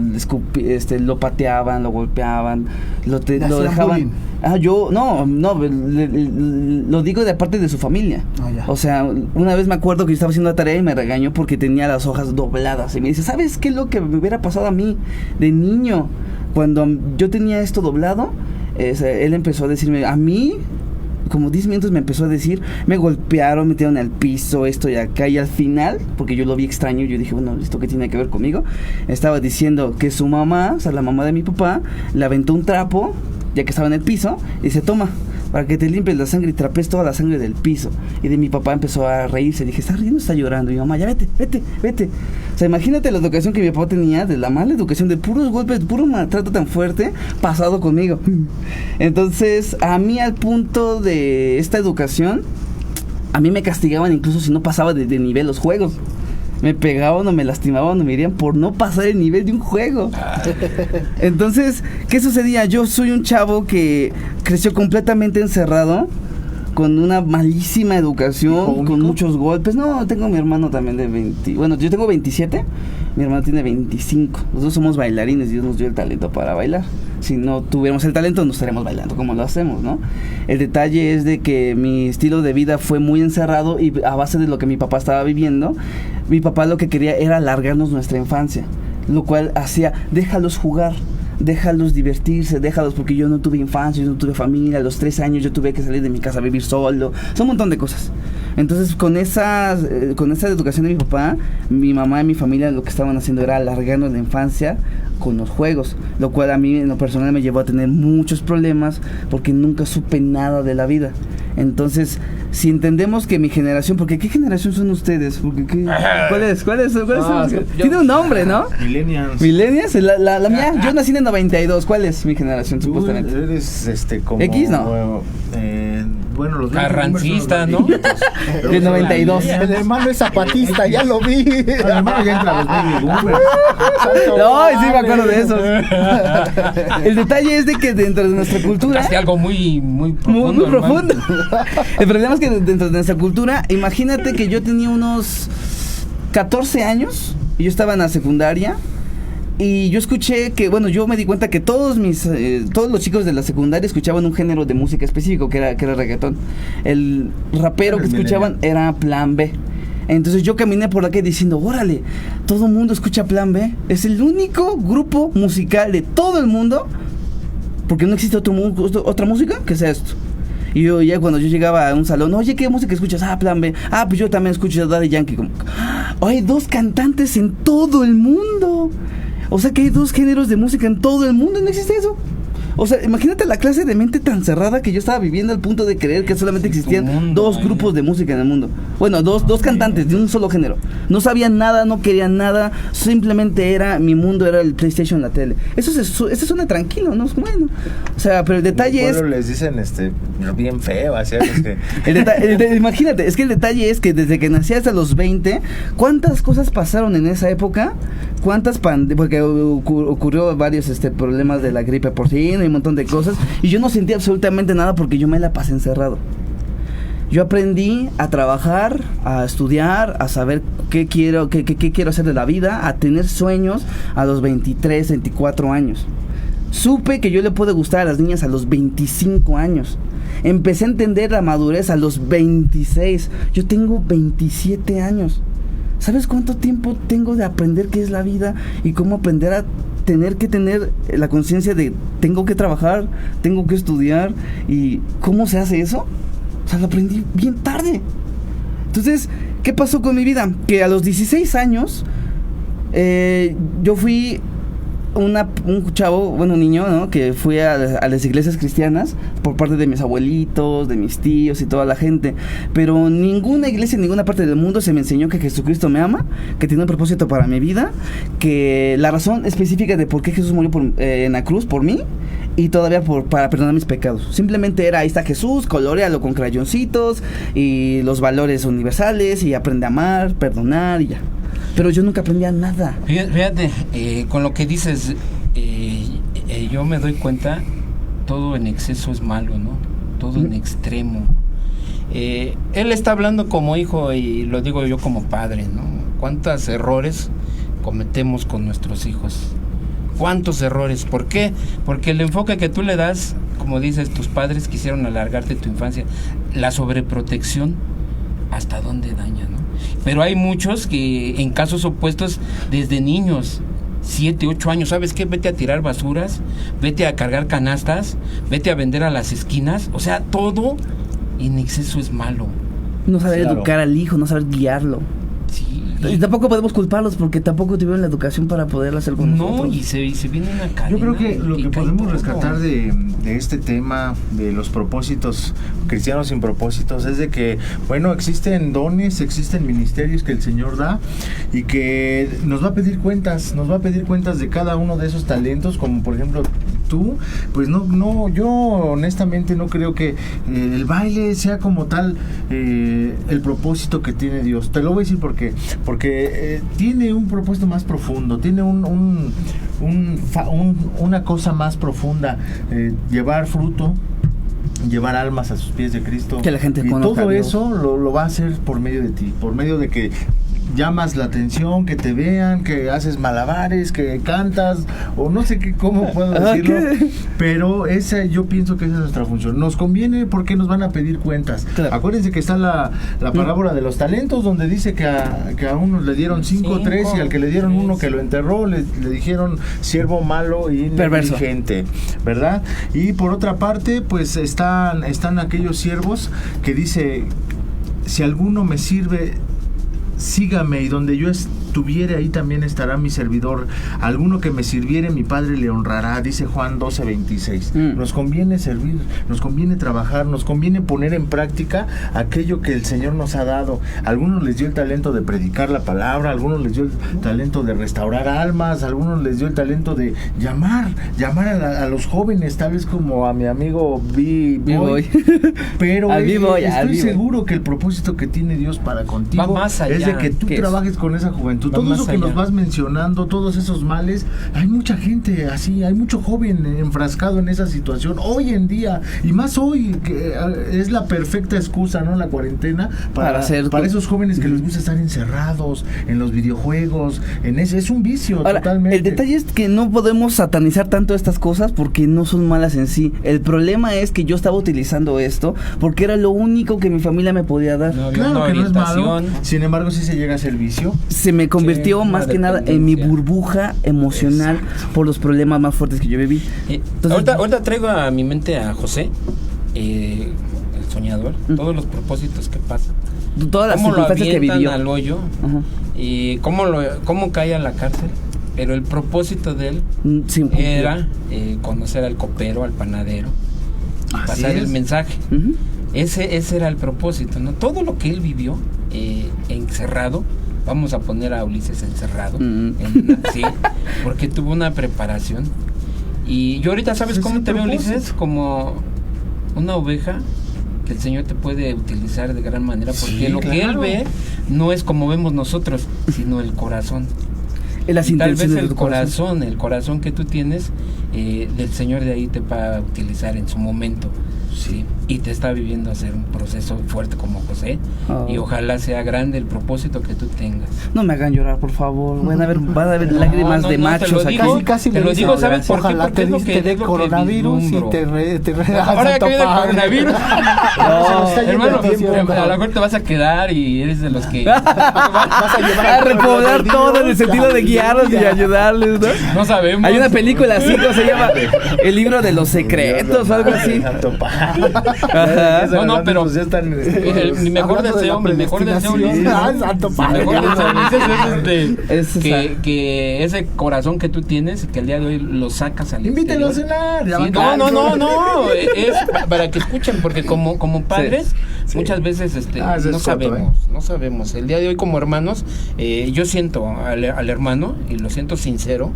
lo pateaban, lo golpeaban, lo dejaban. Bullying. Lo digo de parte de su familia. Ya. O sea, una vez me acuerdo que yo estaba haciendo la tarea y me regañó porque tenía las hojas dobladas. Y me dice, ¿sabes qué es lo que me hubiera pasado a mí de niño? Cuando yo tenía esto doblado, él empezó a decirme, a mí, como 10 minutos me empezó a decir, me golpearon, me tiraron al piso, esto y acá, y al final, porque yo lo vi extraño, yo dije, bueno, ¿esto qué tiene que ver conmigo? Estaba diciendo que su mamá, o sea, la mamá de mi papá, le aventó un trapo, ya que estaba en el piso, y dice, toma, para que te limpies la sangre, y trapees toda la sangre del piso. Y de mi papá empezó a reírse, dije, ¿está riendo o está llorando? Y mi mamá, ya vete. O sea, imagínate la educación que mi papá tenía, de la mala educación, de puros golpes, de puro maltrato tan fuerte, pasado conmigo. Entonces, a mí, al punto de esta educación, a mí me castigaban incluso si no pasaba de nivel los juegos. Me pegaban o me lastimaban o me irían por no pasar el nivel de un juego. Entonces, ¿qué sucedía? Yo soy un chavo que creció completamente encerrado, con una malísima educación, con muchos golpes. No, tengo a mi hermano también de 20. Bueno, yo tengo 27, mi hermano tiene 25. Nosotros somos bailarines, Dios nos dio el talento para bailar. Si no tuviéramos el talento, no estaríamos bailando como lo hacemos, ¿no? El detalle es de que mi estilo de vida fue muy encerrado y a base de lo que mi papá estaba viviendo, mi papá lo que quería era alargarnos nuestra infancia, lo cual hacía, déjalos jugar, déjalos divertirse, déjalos, porque yo no tuve infancia, yo no tuve familia. A los 3 años yo tuve que salir de mi casa a vivir solo. Son un montón de cosas. Entonces, con esa educación de mi papá, mi mamá y mi familia lo que estaban haciendo era alargarnos la infancia con los juegos, lo cual a mí en lo personal me llevó a tener muchos problemas porque nunca supe nada de la vida. Entonces, si entendemos que mi generación, porque ¿qué generación son ustedes? Porque, ¿Cuál es? Tiene un nombre, ¿no? Millennials, la mía, yo nací en el 92, ¿cuál es mi generación supuestamente? Eres como X, ¿no? Bueno, los carrancista, ¿no? De 92. El hermano es zapatista, ya lo vi. El hermano ya entra a los baby boomers. No, sí me acuerdo de eso. El detalle es de que dentro de nuestra cultura... Hace algo muy profundo. Muy profundo. El problema es que dentro de nuestra cultura, imagínate que yo tenía unos 14 años y yo estaba en la secundaria. Y yo escuché que, bueno, yo me di cuenta que todos los chicos de la secundaria escuchaban un género de música específico que era reggaetón. El rapero que escuchaban era Plan B. Entonces yo caminé por la calle diciendo, órale, todo el mundo escucha Plan B. Es el único grupo musical de todo el mundo, porque no existe otra música que sea esto. Y yo ya cuando yo llegaba a un salón, oye, ¿qué música escuchas? Plan B. Pues yo también escucho Daddy Yankee. Como, hay 2 cantantes en todo el mundo. O sea que hay 2 géneros de música en todo el mundo, no existe eso. O sea, imagínate la clase de mente tan cerrada que yo estaba viviendo al punto de creer que solamente existían 2 grupos de música en el mundo. Bueno, dos cantantes de un solo género. No sabían nada, no querían nada, simplemente mi mundo era el PlayStation, la tele. Eso suena tranquilo, ¿no? Es bueno. O sea, pero el detalle es... les dicen bien feo, así es que... Imagínate, es que el detalle es que desde que nací hasta los 20, ¿cuántas cosas pasaron en esa época? Porque ocurrió varios problemas de la gripe porcina y un montón de cosas, y yo no sentí absolutamente nada porque yo me la pasé encerrado. Yo aprendí a trabajar, a estudiar, a saber qué quiero hacer de la vida, a tener sueños a los 23, 24 años. Supe que yo le puedo gustar a las niñas a los 25 años. Empecé a entender la madurez a los 26. Yo tengo 27 años. ¿Sabes cuánto tiempo tengo de aprender qué es la vida y cómo aprender a tener la conciencia de tengo que trabajar, tengo que estudiar y cómo se hace eso? O sea, lo aprendí bien tarde. Entonces, ¿qué pasó con mi vida? Que a los 16 años yo fui un niño, ¿no? Que fui a las iglesias cristianas por parte de mis abuelitos, de mis tíos y toda la gente, pero ninguna iglesia en ninguna parte del mundo se me enseñó que Jesucristo me ama, que tiene un propósito para mi vida, que la razón específica de por qué Jesús murió en la cruz por mí y todavía para perdonar mis pecados. Simplemente ahí está Jesús, coloréalo con crayoncitos y los valores universales y aprende a amar, perdonar y ya. Pero yo nunca aprendía nada. Fíjate, con lo que dices, yo me doy cuenta, todo en exceso es malo, ¿no? Todo en extremo. Él está hablando como hijo y lo digo yo como padre, ¿no? ¿Cuántos errores cometemos con nuestros hijos? ¿Cuántos errores? ¿Por qué? Porque el enfoque que tú le das, como dices, tus padres quisieron alargarte tu infancia, la sobreprotección, ¿hasta dónde daña, no? Pero hay muchos que en casos opuestos, desde niños, 7, 8 años, ¿sabes qué? Vete a tirar basuras, vete a cargar canastas, vete a vender a las esquinas. O sea, todo en exceso es malo. No saber educar al hijo, no saber guiarlo. Sí. Y tampoco podemos culparlos porque tampoco tuvieron la educación para poder hacer con nosotros. No, y se viene una cadena. Yo creo que lo que podemos rescatar de este tema de los propósitos, cristianos sin propósitos, es de que, bueno, existen dones, existen ministerios que el Señor da y que nos va a pedir cuentas de cada uno de esos talentos, como por ejemplo tú. Pues no, yo honestamente no creo que el baile sea como tal el propósito que tiene Dios. Te lo voy a decir porque tiene un propósito más profundo, tiene una cosa más profunda, llevar fruto, llevar almas a sus pies de Cristo, que la gente y conozca todo a Dios. Eso lo va a hacer por medio de ti, por medio de que llamas la atención, que te vean, que haces malabares, que cantas, o no sé cómo puedo decirlo, pero yo pienso que esa es nuestra función. Nos conviene porque nos van a pedir cuentas. Claro. Acuérdense que está la parábola de los talentos, donde dice que a uno le dieron 5, 3, y al que le dieron 1 que lo enterró, le dijeron siervo malo y negligente, ¿verdad? Y por otra parte, pues están aquellos siervos que dice, si alguno me sirve, sígame, y donde yo tuviere, ahí también estará mi servidor. Alguno que me sirviere, mi Padre le honrará, dice Juan 12:26. Nos conviene servir, nos conviene trabajar, nos conviene poner en práctica aquello que el Señor nos ha dado. A algunos les dio el talento de predicar la palabra, a algunos les dio el talento de restaurar almas, a algunos les dio el talento de llamar a los jóvenes, tal vez como a mi amigo B-Boy. Pero estoy seguro que el propósito que tiene Dios para contigo va más allá, es de que tú trabajes con esa juventud. Todo eso que nos vas mencionando, todos esos males, hay mucha gente así, hay mucho joven enfrascado en esa situación hoy en día, y más hoy, que es la perfecta excusa, ¿no? La cuarentena para esos jóvenes que les gusta estar encerrados en los videojuegos, es un vicio. Ahora, totalmente. El detalle es que no podemos satanizar tanto estas cosas porque no son malas en sí. El problema es que yo estaba utilizando esto porque era lo único que mi familia me podía dar. Claro que no es malo, sin embargo sí se llega a ser vicio. Se me convirtió más que nada en mi burbuja emocional. Exacto. Por los problemas más fuertes que yo viví. Entonces, ahorita traigo a mi mente a José, el soñador, todos los propósitos que pasan, todas las circunstancias que vivió al hoyo, y cómo cae a la cárcel, pero el propósito de él era conocer al copero, al panadero, pasar el mensaje. Ese era el propósito, ¿no? Todo lo que él vivió encerrado, vamos a poner a Ulises encerrado, sí, porque tuvo una preparación. Y yo ahorita, ¿sabes cómo te veo, Ulises? Como una oveja que el Señor te puede utilizar de gran manera, porque lo que Él ve no es como vemos nosotros, sino el corazón. Tal vez el corazón que tú tienes, del Señor de ahí te va a utilizar en su momento. Sí, y te está viviendo hacer un proceso fuerte como José, y ojalá sea grande el propósito que tú tengas. No me hagan llorar, por favor. Van a haber lágrimas de machos acá. Casi te lo digo, ¿sabes por qué? Ojalá te dé coronavirus y te ahora que viene el coronavirus, hermano, a lo mejor te vas a quedar y eres de los que vas a llevar a repoblar todo en el sentido de guiarlos y ayudarles, ¿no? No sabemos. Hay una película así que se llama El libro de los secretos o algo así. No, pero mi mejor deseo es que ese corazón que tú tienes, que el día de hoy lo sacas al invítelo a cenar. No, es para que escuchen, porque como padres muchas veces no sabemos. El día de hoy como hermanos, yo siento al hermano, y lo siento sincero,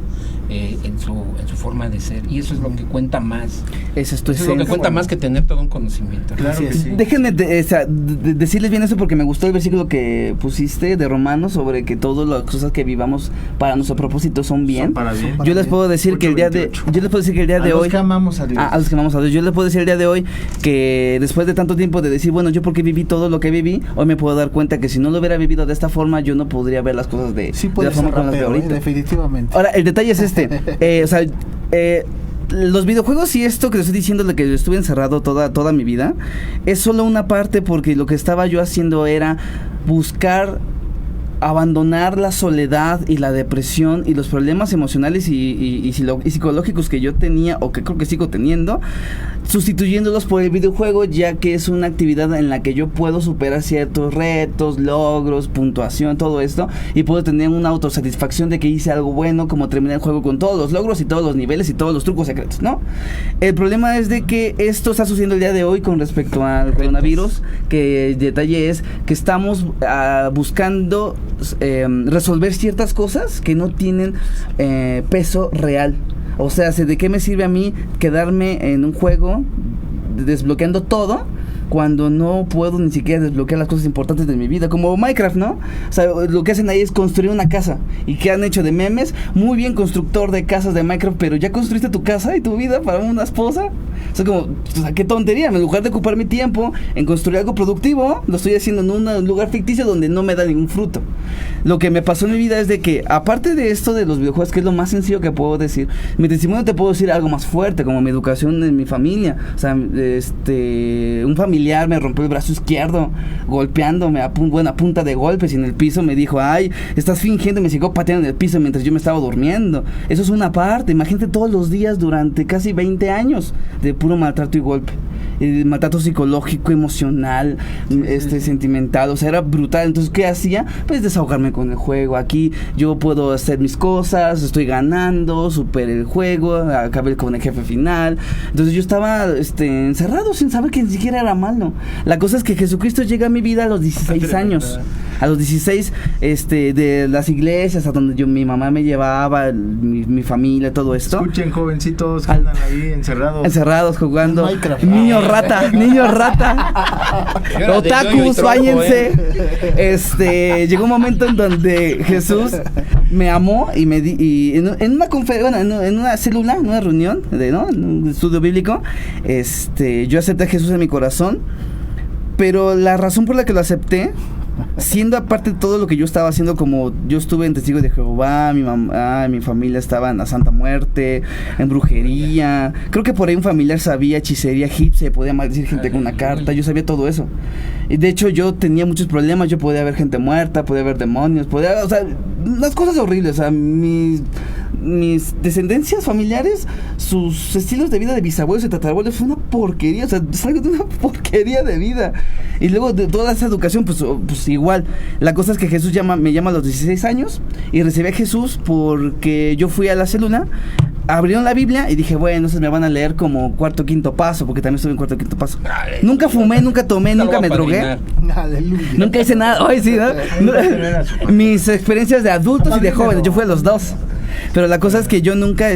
en su forma de ser, y eso es lo que cuenta más. Eso es lo que cuenta más que tener todo un conocimiento. Claro que sí. Déjenme decirles bien eso, porque me gustó el versículo que pusiste de Romanos sobre que todas las cosas que vivamos para nuestro propósito son bien. Yo les puedo decir que el día de hoy, los que amamos a Dios. A los que amamos a Dios, yo les puedo decir el día de hoy que después de tanto tiempo de decir, bueno, yo porque viví todo lo que viví, hoy me puedo dar cuenta que si no lo hubiera vivido de esta forma, yo no podría ver las cosas de la forma con las que ahorita. Definitivamente. Ahora, el detalle es los videojuegos y esto que te estoy diciendo, de que estuve encerrado toda mi vida, es solo una parte, porque lo que estaba yo haciendo era buscar abandonar la soledad y la depresión y los problemas emocionales y psicológicos que yo tenía, o que creo que sigo teniendo, sustituyéndolos por el videojuego, ya que es una actividad en la que yo puedo superar ciertos retos, logros, puntuación, todo esto, y puedo tener una autosatisfacción de que hice algo bueno, como terminé el juego con todos los logros y todos los niveles y todos los trucos secretos, ¿no? El problema es de que esto está sucediendo el día de hoy con respecto al coronavirus, que el detalle es que estamos buscando resolver ciertas cosas que no tienen peso real. O sea, ¿de qué me sirve a mí quedarme en un juego desbloqueando todo cuando no puedo ni siquiera desbloquear las cosas importantes de mi vida? Como Minecraft, ¿no? O sea, lo que hacen ahí es construir una casa. ¿Y qué han hecho de memes? Muy bien, constructor de casas de Minecraft, pero ¿ya construiste tu casa y tu vida para una esposa? O sea, como, o sea, qué tontería. En lugar de ocupar mi tiempo en construir algo productivo, lo estoy haciendo en un lugar ficticio donde no me da ningún fruto. Lo que me pasó en mi vida es de que, aparte de esto de los videojuegos, que es lo más sencillo que puedo decir, mi testimonio te puedo decir algo más fuerte, como mi educación en mi familia. O sea, un familiar familiar me rompió el brazo izquierdo, golpeándome a punta de golpes y en el piso me dijo, ay, estás fingiendo, y me siguió pateando en el piso mientras yo me estaba durmiendo. Eso es una parte, imagínate todos los días durante casi 20 años de puro maltrato y golpe. Maltrato psicológico, emocional, sentimental, o sea, era brutal. Entonces, ¿qué hacía? Pues desahogarme con el juego. Aquí yo puedo hacer mis cosas, estoy ganando, superé el juego, acabé con el jefe final. Entonces yo estaba encerrado sin saber que ni siquiera era malo. La cosa es que Jesucristo llega a mi vida a los 16 años. A los 16, de las iglesias a donde mi mamá me llevaba, mi familia, todo esto. Escuchen, jovencitos que andan ahí encerrados jugando. Niño rata. Otakus, báñense. Llegó un momento en donde Jesús me amó y en una conferencia, en una célula, en una reunión, en un estudio bíblico, yo acepté a Jesús en mi corazón, pero la razón por la que lo acepté, siendo aparte de todo lo que yo estaba haciendo, como yo estuve en Testigos de Jehová, mi familia estaba en la Santa Muerte, en brujería, creo que por ahí un familiar sabía hechicería egipcia, podía maldecir gente con una carta, yo sabía todo eso. Y de hecho yo tenía muchos problemas, yo podía ver gente muerta, podía ver demonios, unas cosas horribles, o sea, mis descendencias familiares, sus estilos de vida de bisabuelos y tatarabuelos fue una porquería, o sea, salgo de una porquería de vida. Y luego de toda esa educación, pues igual. La cosa es que Jesús me llama a los 16 años y recibí a Jesús porque yo fui a la célula, abrieron la Biblia y dije, bueno, se me van a leer como cuarto o quinto paso, porque también estuve en cuarto o quinto paso. Nunca fumé, nunca tomé, nunca me drogué. Nunca hice nada. Ay, sí, ¿no? Mis experiencias de adultos y de jóvenes, yo fui a los dos. Pero la cosa es que yo nunca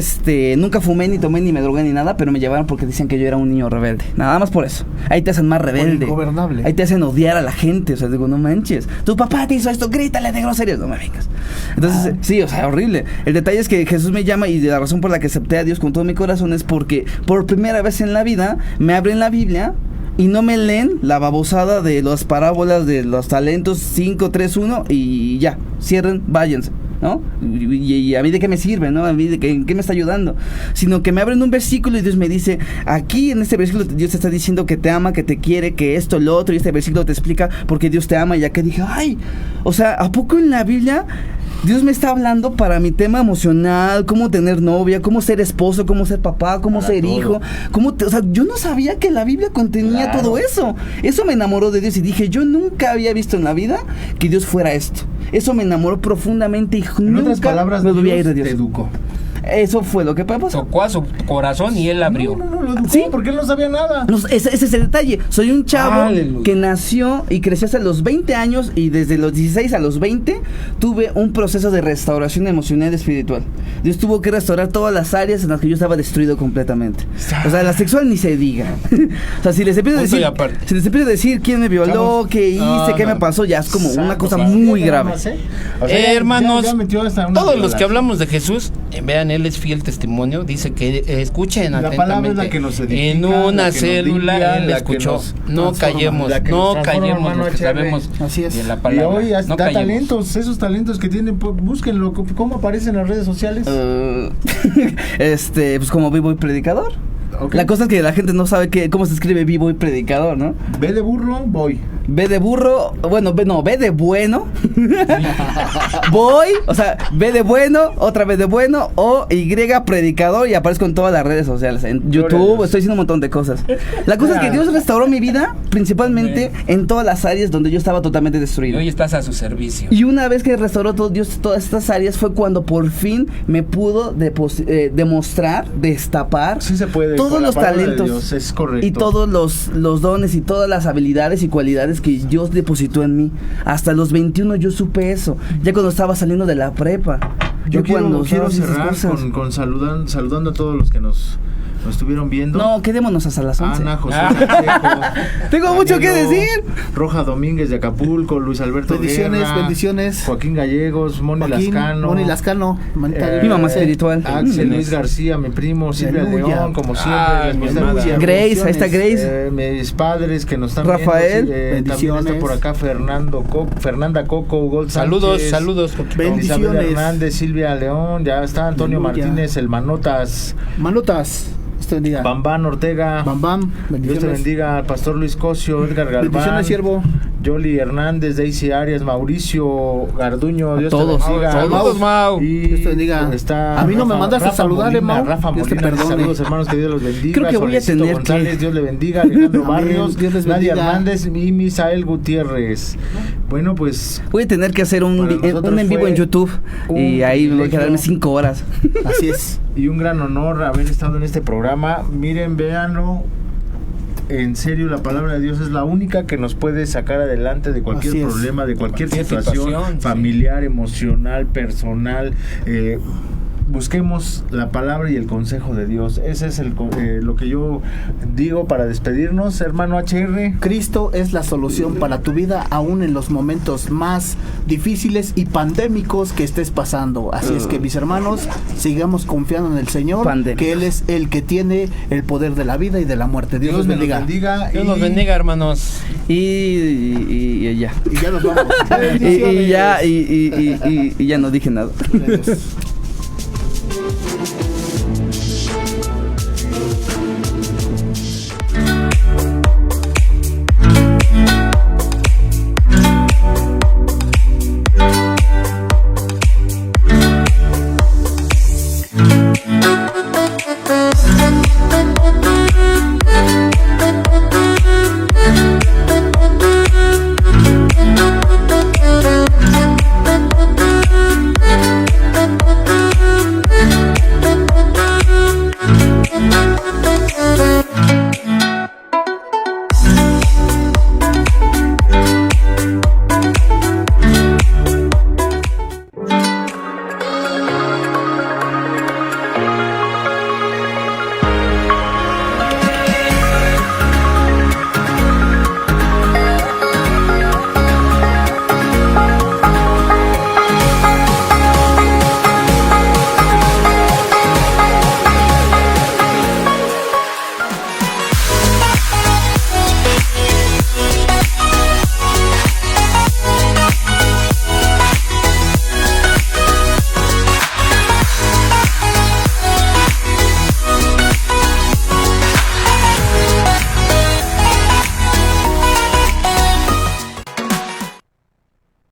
fumé, ni tomé, ni me drogué, ni nada, pero me llevaron porque decían que yo era un niño rebelde. Nada más por eso. Ahí te hacen más rebelde. Ingobernable. Ahí te hacen odiar a la gente. O sea, digo, no manches. Tu papá te hizo esto, grítale de groserías, no me vengas. Entonces, sí, o sea, horrible. El detalle es que Jesús me llama y la razón por la que acepté a Dios con todo mi corazón es porque por primera vez en la vida me abren la Biblia y no me leen la babosada de las parábolas de los talentos 5, 3, 1 y ya, cierren, váyanse, ¿no? Y a mí de qué me sirve, ¿no? A mí en qué me está ayudando. Sino que me abren un versículo y Dios me dice, aquí en este versículo Dios te está diciendo que te ama, que te quiere, que esto, lo otro, y este versículo te explica por qué Dios te ama. Y ya que dije, ay, o sea, ¿a poco en la Biblia Dios me está hablando para mi tema emocional, cómo tener novia, cómo ser esposo, cómo ser papá, cómo ser hijo, o sea, yo no sabía que la Biblia contenía todo eso. Eso me enamoró de Dios y dije, yo nunca había visto en la vida que Dios fuera esto. Eso me enamoró profundamente y en nunca otras palabras, me volví a ir de Dios. Te educó. Eso fue lo que pasó. Tocó a su corazón y él abrió. No, lo educó, ¿Sí? porque él no sabía nada. No, ese es el detalle. Soy un chavo que nació y creció hasta los 20 años y desde los 16 a los 20 tuve un proceso de restauración emocional y espiritual. Dios tuvo que restaurar todas las áreas en las que yo estaba destruido completamente. O sea, la sexual ni se diga. O sea, si les empiezo a decir quién me violó, qué hice, qué me pasó, ya es como una cosa muy grave. O sea, hermanos, ya metió hasta una todos los violación. que hablamos de Jesús, vean, él es fiel testimonio, dice que escuchen la palabra es la atentamente. que nos edifica, En la una que célula nos limpia, él la que escuchó. nos No transforma, callemos, la que no nos transforma, callemos hermano los que HR. sabemos Así es. de la Y palabra. hoy No da callemos. talentos, esos talentos que tienen, búsquenlo. ¿Cómo aparecen en las redes sociales? Pues como vivo y predicador. Ok. La cosa es que la gente no sabe cómo se escribe vivo y predicador, ¿no? B de burro, voy. B de burro, bueno, B de bueno. Voy, o sea, B de bueno, otra vez de bueno, O, Y, predicador, y aparezco en todas las redes sociales. En YouTube, estoy haciendo un montón de cosas. La cosa es que Dios restauró mi vida, principalmente en todas las áreas donde yo estaba totalmente Y destruido. hoy estás a su servicio. Y una vez que restauró Dios todas estas áreas fue cuando por fin me pudo demostrar, destapar Sí se puede. todos con la los palabra de talentos Dios, es correcto. y todos los dones y todas las habilidades y cualidades que Dios depositó en mí. Hasta los 21 yo supe eso, ya cuando estaba saliendo de la prepa. Yo quiero estaba haciendo cerrar esas cosas. con saludando a todos los que nos estuvieron viendo. No, quedémonos hasta las 11. Ana, José Pacheco, Tengo mucho que Danielo, decir. Roja Domínguez de Acapulco, Luis Alberto Bendiciones, Guerra, bendiciones. Joaquín Gallegos, Moni Lascano, Mi mamá espiritual. Axel Luis García, mi primo, Silvia Aleluya. León, como siempre. Ay, mi amada. Grace, ahí está Grace. Mis padres que nos están Rafael, viendo. También bendiciones. está por acá Fernanda Coco, Gold Saludos, Sánchez, saludos. Bendiciones. Isabel Hernández, Silvia León, ya está Antonio Aleluya. Martínez, el Manotas. Manotas. Dios te bendiga. Bambán Ortega. Bam, Dios te bendiciones. bendiga. Pastor Luis Cosio, Edgar Galván. Bendiciones, siervo. Yoli Hernández, Daisy Arias, Mauricio Garduño, Dios todos, te bendiga. Saludos, Mau. Y Dios te bendiga. Está A mí no me mandaste a saludarle, Molina, Mau. Rafa Dios te Molina, perdone. saludos hermanos, que Dios los bendiga. Creo que voy a Solecito tener González, que- Dios le bendiga. Alejandro Amén, Barrios, Dios les Nadia bendiga. Hernández y Misael Gutiérrez. Bueno, pues Voy a tener que hacer un Para nosotros en vivo fue en YouTube un y ahí voy a privilegio. quedarme 5 horas. Así es. y un gran honor haber estado en este programa. Miren, véanlo. En serio, la palabra de Dios es la única que nos puede sacar adelante de cualquier Así es. problema, de cualquier Cualquier situación situación, familiar, emocional, personal. Busquemos la palabra y el consejo de Dios. Ese es lo que yo digo para despedirnos, hermano HR. Cristo es la solución para tu vida, aún en los momentos más difíciles y pandémicos que estés pasando. Así es que, mis hermanos, sigamos confiando en el Señor, Pandémicos. que Él es el que tiene el poder de la vida y de la muerte. Dios los me los bendiga. bendiga. Dios y- los bendiga, hermanos. Y ya. Y ya nos vamos. Y ya no dije nada. Adiós.